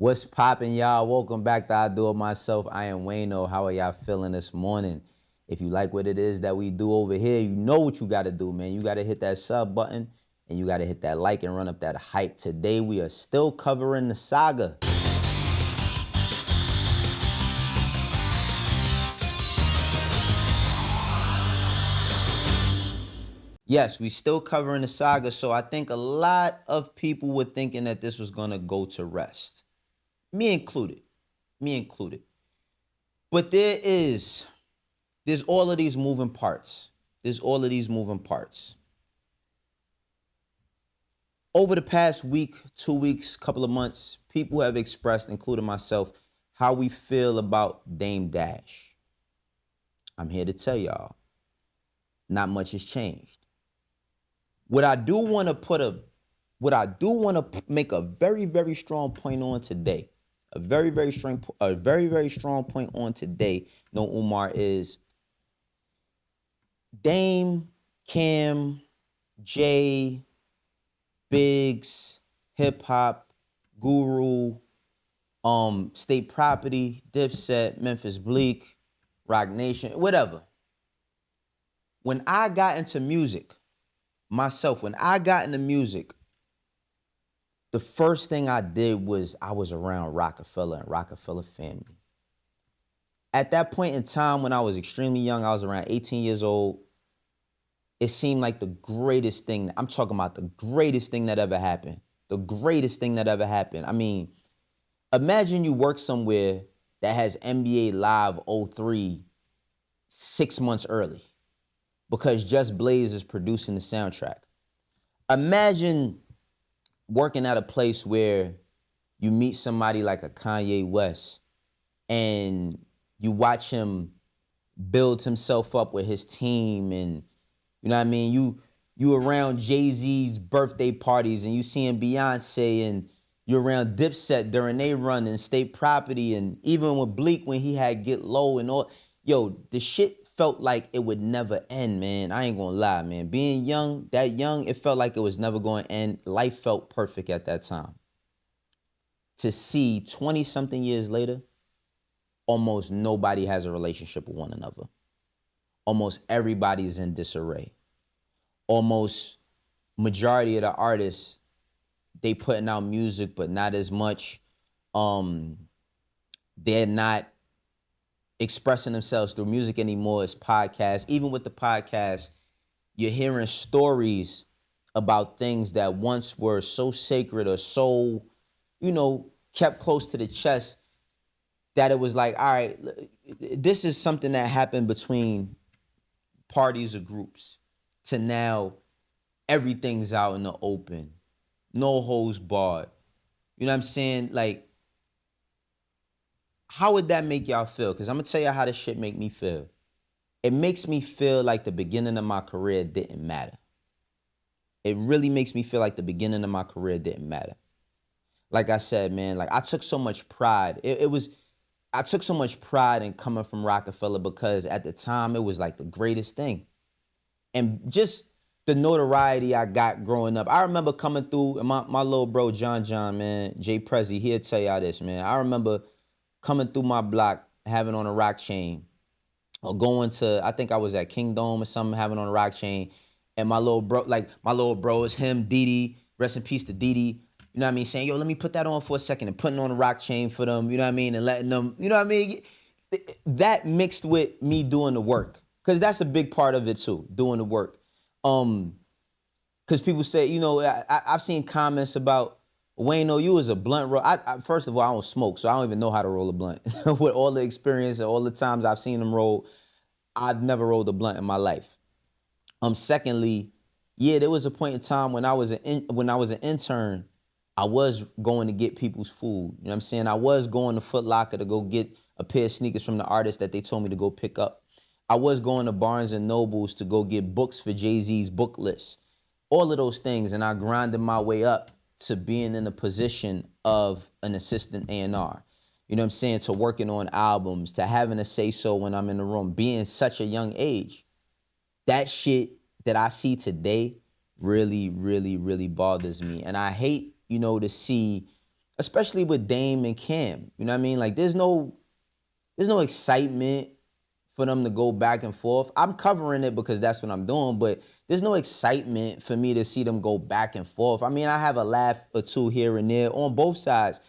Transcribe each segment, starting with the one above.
What's poppin', y'all? Welcome back to I Do It Myself. I am Wayno. How are y'all feeling this morning? If you like what it is that we do over here, you know what you got to do, man. You got to hit that sub button and you got to hit that like and run up that hype. Today, we are still covering the saga. Yes, we still covering the saga, so I think a lot of people were thinking that this was going to go to rest. Me included. Me included. But there's all of these moving parts. There's all of these moving parts. Over the past week, 2 weeks, couple of months, people have expressed, including myself, how we feel about Dame Dash. I'm here to tell y'all, not much has changed. What I do want to make a very, very strong point on today, a very, very strong point on today, no Umar, is Dame, Cam, Jay, Biggs, Hip Hop, Guru, State Property, Dipset, Memphis Bleak, Rock Nation, whatever. When I got into music, the first thing I did was I was around Rockefeller and Rockefeller family. At that point in time, when I was extremely young, I was around 18 years old, it seemed like the greatest thing. I'm talking about the greatest thing that ever happened. The greatest thing that ever happened. I mean, imagine you work somewhere that has NBA Live 03 6 months early because Just Blaze is producing the soundtrack. Imagine working at a place where you meet somebody like a Kanye West and you watch him build himself up with his team, and you know what I mean? You around Jay-Z's birthday parties and you seeing Beyonce, and you're around Dipset during they run and State Property, and even with Bleak when he had Get Low and all. Yo, the shit felt like it would never end, man. I ain't gonna lie, man. Being young, it felt like it was never going to end. Life felt perfect at that time. To see 20-something years later, almost nobody has a relationship with one another. Almost everybody is in disarray. Almost majority of the artists, they putting out music, but not as much. They're not expressing themselves through music anymore. It's podcasts. Even with the podcast, you're hearing stories about things that once were so sacred or so, kept close to the chest, that it was like, all right, this is something that happened between parties or groups, to now everything's out in the open, no holds barred. You know what I'm saying? Like, how would that make y'all feel? Because I'm going to tell y'all how this shit make me feel. It makes me feel like the beginning of my career didn't matter. It really makes me feel like the beginning of my career didn't matter. Like I said, man, like I took so much pride. I took so much pride in coming from Rockefeller because at the time it was like the greatest thing. And just the notoriety I got growing up. I remember coming through, and my little bro, John, man, Jay Prezi, he'll tell y'all this, man. I remember coming through my block, having on a rock chain, or going to, I think I was at Kingdom or something, having on a rock chain. And my little bro is him, Didi, rest in peace to Didi. You know what I mean? Saying, yo, let me put that on for a second, and putting on a rock chain for them, you know what I mean? And letting them, you know what I mean? That mixed with me doing the work. Because that's a big part of it too, doing the work. Because people say, I've seen comments about, Wayno, you was a blunt roll. First of all, I don't smoke, so I don't even know how to roll a blunt. With all the experience and all the times I've seen them roll, I've never rolled a blunt in my life. Secondly, yeah, there was a point in time when I was an intern, I was going to get people's food. You know what I'm saying? I was going to Foot Locker to go get a pair of sneakers from the artist that they told me to go pick up. I was going to Barnes and Nobles to go get books for Jay-Z's book list. All of those things, and I grinded my way up to being in a position of an assistant A&R. You know what I'm saying? To working on albums, to having a say-so when I'm in the room, being such a young age. That shit that I see today really, really, really bothers me. And I hate, to see especially with Dame and Cam. You know what I mean? Like there's no excitement for them to go back and forth. I'm covering it because that's what I'm doing, but there's no excitement for me to see them go back and forth. I mean, I have a laugh or two here and there on both sides,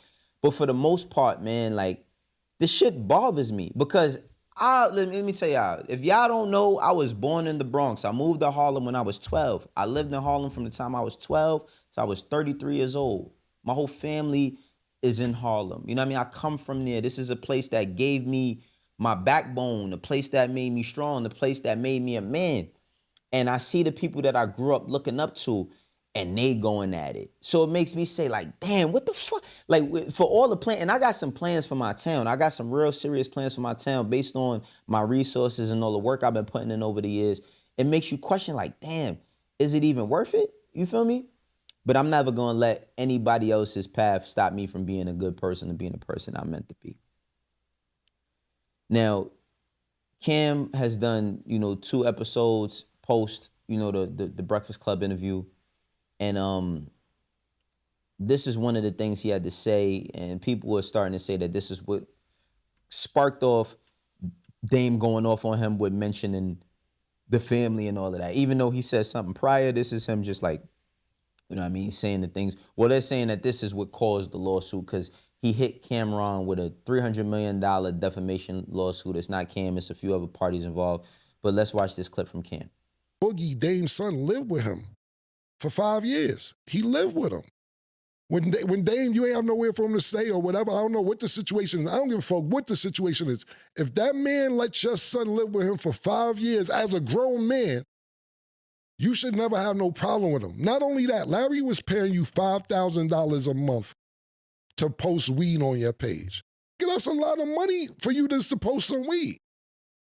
but for the most part, man, like this shit bothers me because let me tell y'all, if y'all don't know, I was born in the Bronx. I moved to Harlem when I was 12. I lived in Harlem from the time I was 12 till I was 33 years old. My whole family is in Harlem. You know what I mean? I come from there. This is a place that gave me my backbone, the place that made me strong, the place that made me a man. And I see the people that I grew up looking up to, and they going at it. So it makes me say, like, damn, what the fuck? Like, for all the plans, and I got some plans for my town. I got some real serious plans for my town based on my resources and all the work I've been putting in over the years. It makes you question, like, damn, is it even worth it? You feel me? But I'm never gonna let anybody else's path stop me from being a good person and being the person I'm meant to be. Now, Cam has done, 2 episodes post, the Breakfast Club interview. And this is one of the things he had to say, and people were starting to say that this is what sparked off Dame going off on him with mentioning the family and all of that. Even though he said something prior, this is him just like, you know what I mean, saying the things. Well, they're saying that this is what caused the lawsuit because he hit Cameron with a $300 million defamation lawsuit. It's not Cam, it's a few other parties involved. But let's watch this clip from Cam. Boogie, Dame's son, lived with him for 5 years. He lived with him. When Dame, you ain't have nowhere for him to stay or whatever, I don't know what the situation is. I don't give a fuck what the situation is. If that man lets your son live with him for 5 years as a grown man, you should never have no problem with him. Not only that, Larry was paying you $5,000 a month to post weed on your page. That's a lot of money for you just to post some weed.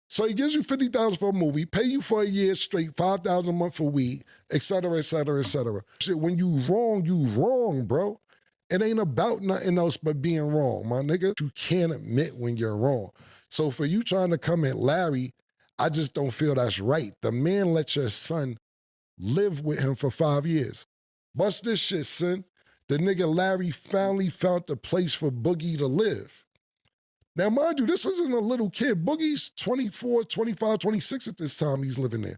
So he gives you $50,000 for a movie, pay you for a year straight, $5,000 a month for weed, et cetera, et cetera, et cetera. Shit, when you wrong, bro. It ain't about nothing else but being wrong, my nigga. You can't admit when you're wrong. So for you trying to come at Larry, I just don't feel that's right. The man let your son live with him for 5 years. Bust this shit, son. The nigga Larry finally found a place for Boogie to live. Now, mind you, this isn't a little kid. Boogie's 24, 25, 26 at this time he's living there.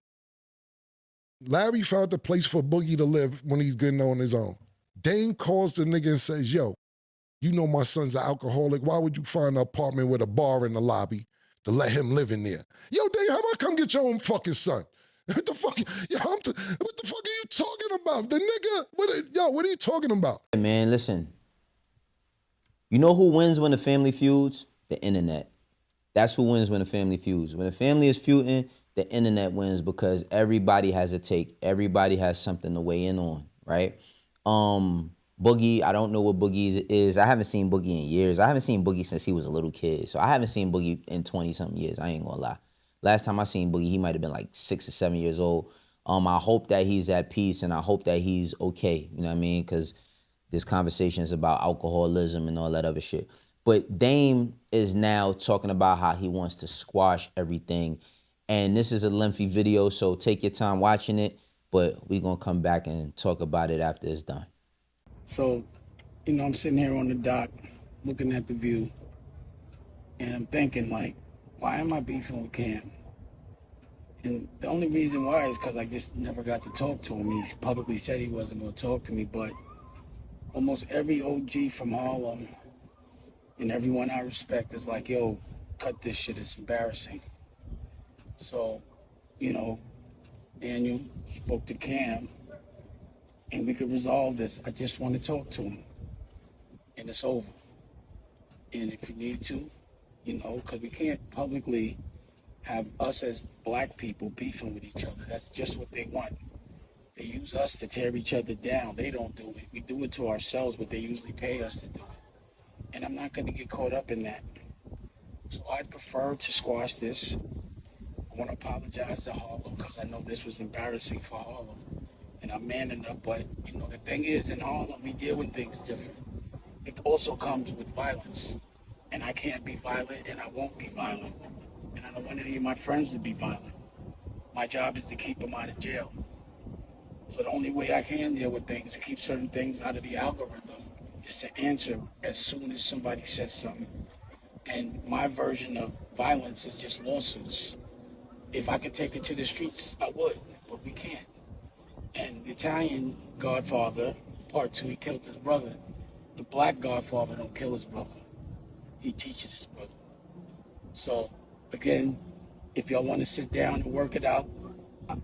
Larry found a place for Boogie to live when he's getting on his own. Dame calls the nigga and says, yo, you know my son's an alcoholic. Why would you find an apartment with a bar in the lobby to let him live in there? Yo, Dame, how about come get your own fucking son? What the fuck? What the fuck are you talking about? The nigga, what are you talking about? Hey man, listen. You know who wins when the family feuds? The internet. That's who wins when the family feuds. When the family is feuding, the internet wins because everybody has a take. Everybody has something to weigh in on, right? Boogie, I don't know what Boogie is. I haven't seen Boogie in years. I haven't seen Boogie since he was a little kid. So I haven't seen Boogie in 20-something years. I ain't gonna lie. Last time I seen Boogie, he might have been like 6 or 7 years old. I hope that he's at peace and I hope that he's okay. You know what I mean? Because this conversation is about alcoholism and all that other shit. But Dame is now talking about how he wants to squash everything. And this is a lengthy video, so take your time watching it. But we're going to come back and talk about it after it's done. So, I'm sitting here on the dock looking at the view. And I'm thinking, like, why am I beefing with Cam? And the only reason why is because I just never got to talk to him. He publicly said he wasn't going to talk to me, but almost every OG from Harlem and everyone I respect is like, yo, cut this shit, it's embarrassing. So, Daniel spoke to Cam and we could resolve this. I just want to talk to him and it's over. And if you need to, because we can't publicly have us as black people beefing with each other. That's just what they want. They use us to tear each other down. They don't do it. We do it to ourselves, but they usually pay us to do it. And I'm not going to get caught up in that. So I'd prefer to squash this. I want to apologize to Harlem because I know this was embarrassing for Harlem. And I'm man enough, but the thing is, in Harlem, we deal with things different. It also comes with violence. And I can't be violent and I won't be violent. And I don't want any of my friends to be violent. My job is to keep them out of jail. So the only way I can deal with things is to keep certain things out of the algorithm is to answer as soon as somebody says something. And my version of violence is just lawsuits. If I could take it to the streets, I would, but we can't. And the Italian Godfather, part two, he killed his brother. The black Godfather don't kill his brother. He teaches his brother. So, again, if y'all want to sit down and work it out,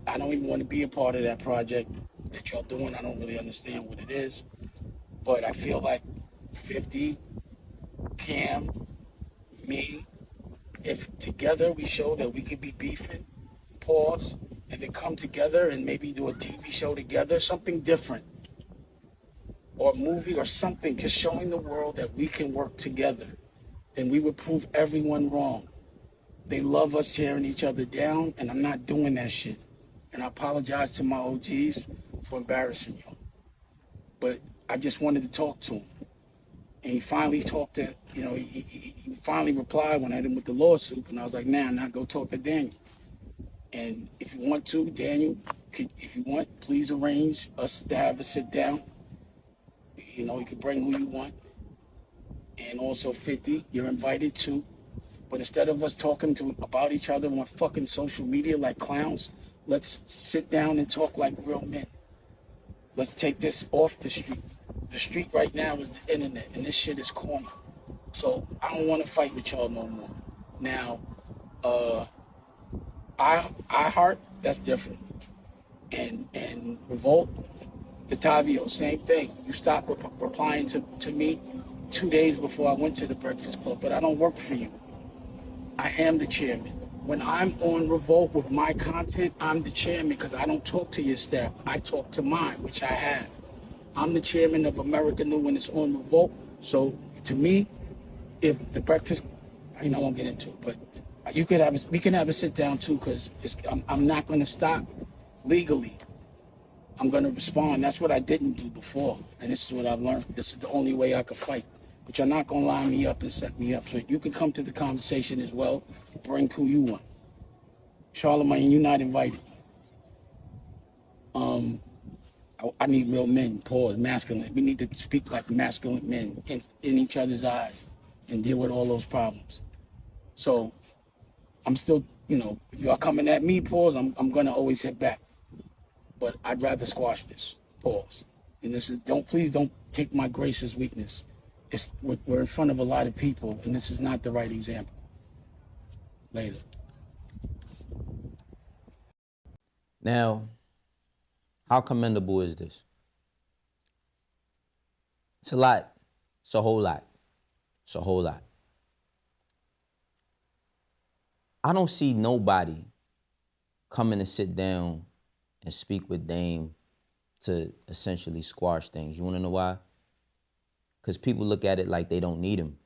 I don't even want to be a part of that project that y'all doing. I don't really understand what it is. But I feel like 50, Cam, me, if together we show that we could be beefing, pause, and then come together and maybe do a TV show together, something different, or a movie or something, just showing the world that we can work together, then we would prove everyone wrong. They love us tearing each other down, and I'm not doing that shit. And I apologize to my OGs for embarrassing you. But I just wanted to talk to him. And he finally talked to, he finally replied when I hit him with the lawsuit. And I was like, nah, go talk to Daniel. And if you want to, Daniel, if you want, please arrange us to have a sit down. You can bring who you want. And also 50, you're invited too. But instead of us talking about each other on fucking social media like clowns, let's sit down and talk like real men. Let's take this off the street. The street right now is the internet, and this shit is corny. So I don't want to fight with y'all no more. Now, I heart, that's different. And Revolt, the Tavio, same thing. You stopped replying to me 2 days before I went to the Breakfast Club, but I don't work for you. I am the chairman. When I'm on Revolt with my content, I'm the chairman because I don't talk to your staff. I talk to mine, which I have. I'm the chairman of America New when it's on Revolt. So to me, if the Breakfast, I won't get into it, but we can have a sit down too, because I'm not going to stop legally. I'm going to respond. That's what I didn't do before, and this is what I've learned. This is the only way I could fight. But you're not going to line me up and set me up. So you can come to the conversation as well. Bring who you want. Charlemagne, you're not invited. I need real men, pause, masculine. We need to speak like masculine men in each other's eyes and deal with all those problems. So I'm still, if y'all coming at me, pause, I'm going to always hit back. But I'd rather squash this, pause. And please don't take my grace as weakness. We're in front of a lot of people, and this is not the right example. Later. Now, how commendable is this? It's a lot. It's a whole lot. It's a whole lot. I don't see nobody coming to sit down and speak with Dame to essentially squash things. You want to know why? Because people look at it like they don't need him.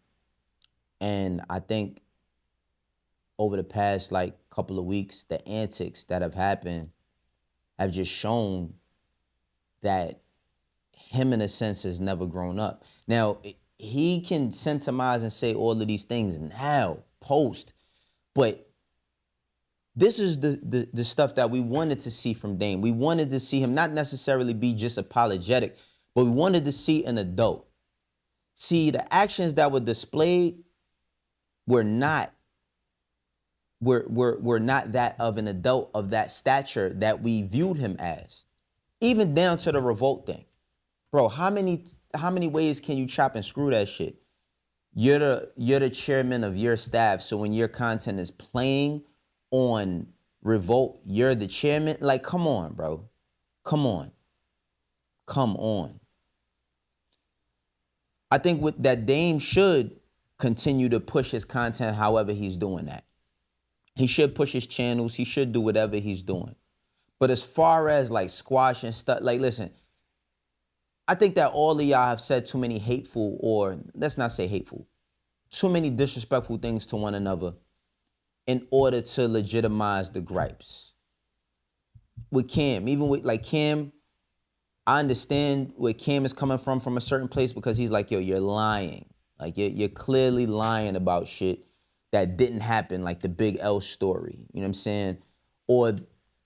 And I think over the past couple of weeks, the antics that have happened have just shown that him in a sense has never grown up. Now, he can sentimize and say all of these things now, post, but this is the stuff that we wanted to see from Dame. We wanted to see him not necessarily be just apologetic, but we wanted to see an adult. See, the actions that were displayed were not that of an adult of that stature that we viewed him as. Even down to the Revolt thing. Bro, how many ways can you chop and screw that shit? You're the chairman of your staff, so when your content is playing on Revolt, you're the chairman? Like, come on, bro. Come on. Come on. I think that Dame should continue to push his content however he's doing that. He should push his channels. He should do whatever he's doing. But as far as squashing stuff, listen, I think that all of y'all have said too many hateful, or let's not say hateful, too many disrespectful things to one another in order to legitimize the gripes. With Cam, even with Cam, I understand where Cam is coming from a certain place, because he's like, yo, you're lying. You're clearly lying about shit that didn't happen, like the Big L story. You know what I'm saying? Or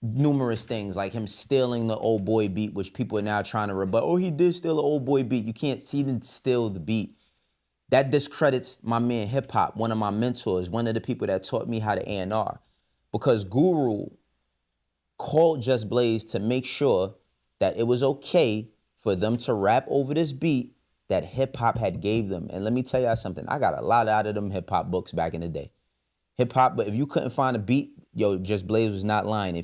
numerous things, like him stealing the old boy beat, which people are now trying to rebut. Oh, he did steal the old boy beat. You can't see him steal the beat. That discredits my man hip hop, one of my mentors, one of the people that taught me how to A&R. Because Guru called Just Blaze to make sure that it was okay for them to rap over this beat that hip hop had gave them. And let me tell y'all something. I got a lot out of them hip hop books back in the day. Hip hop, but if you couldn't find a beat, yo, Just Blaze was not lying.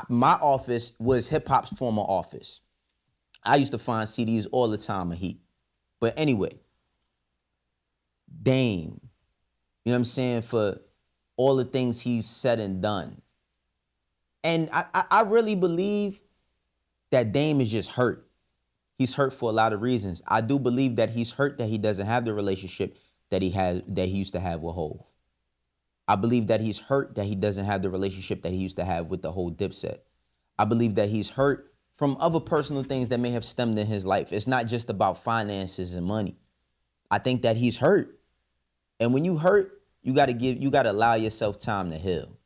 My office was hip hop's former office. I used to find CDs all the time of Heat. But anyway, Dame, you know what I'm saying, for all the things he's said and done. And I really believe that Dame is just hurt. He's hurt for a lot of reasons. I do believe that he's hurt that he doesn't have the relationship that he used to have with Hov. I believe that he's hurt that he doesn't have the relationship that he used to have with the whole Dipset. I believe that he's hurt from other personal things that may have stemmed in his life. It's not just about finances and money. I think that he's hurt. And when you hurt, you gotta allow yourself time to heal.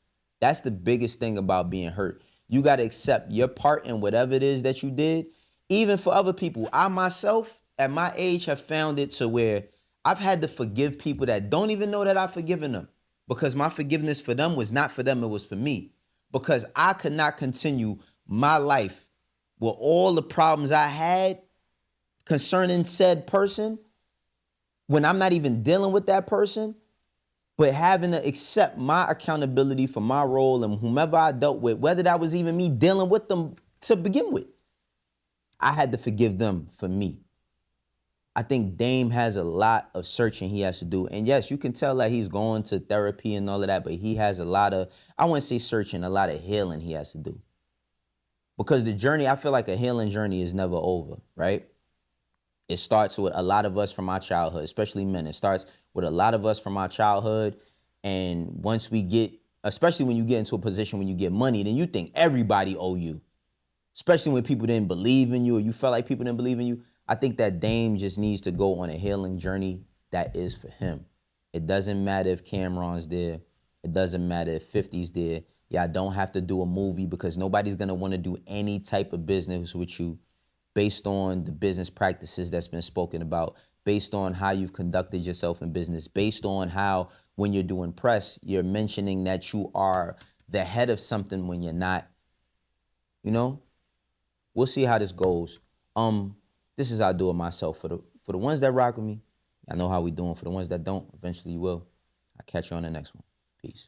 That's the biggest thing about being hurt. You gotta accept your part in whatever it is that you did. Even for other people, I myself, at my age, have found it to where I've had to forgive people that don't even know that I've forgiven them. Because my forgiveness for them was not for them, it was for me. Because I could not continue my life with all the problems I had concerning said person when I'm not even dealing with that person, but having to accept my accountability for my role and whomever I dealt with, whether that was even me dealing with them to begin with. I had to forgive them for me. I think Dame has a lot of searching he has to do. And yes, you can tell that he's going to therapy and all of that, but he has a lot of, I wouldn't say searching, a lot of healing he has to do. Because the journey, I feel like a healing journey is never over, right? It starts with a lot of us from our childhood, especially men. It starts with a lot of us from our childhood. And once we get, especially when you get into a position when you get money, then you think everybody owe you. Especially when people didn't believe in you or you felt like people didn't believe in you. I think that Dame just needs to go on a healing journey that is for him. It doesn't matter if Cameron's there. It doesn't matter if 50's there. Yeah, I don't have to do a movie because nobody's going to want to do any type of business with you based on the business practices that's been spoken about, based on how you've conducted yourself in business, based on how when you're doing press, you're mentioning that you are the head of something when you're not. You know? We'll see how this goes. This is how I do it myself. For the ones that rock with me, I know how we doing. For the ones that don't, eventually you will. I'll catch you on the next one. Peace.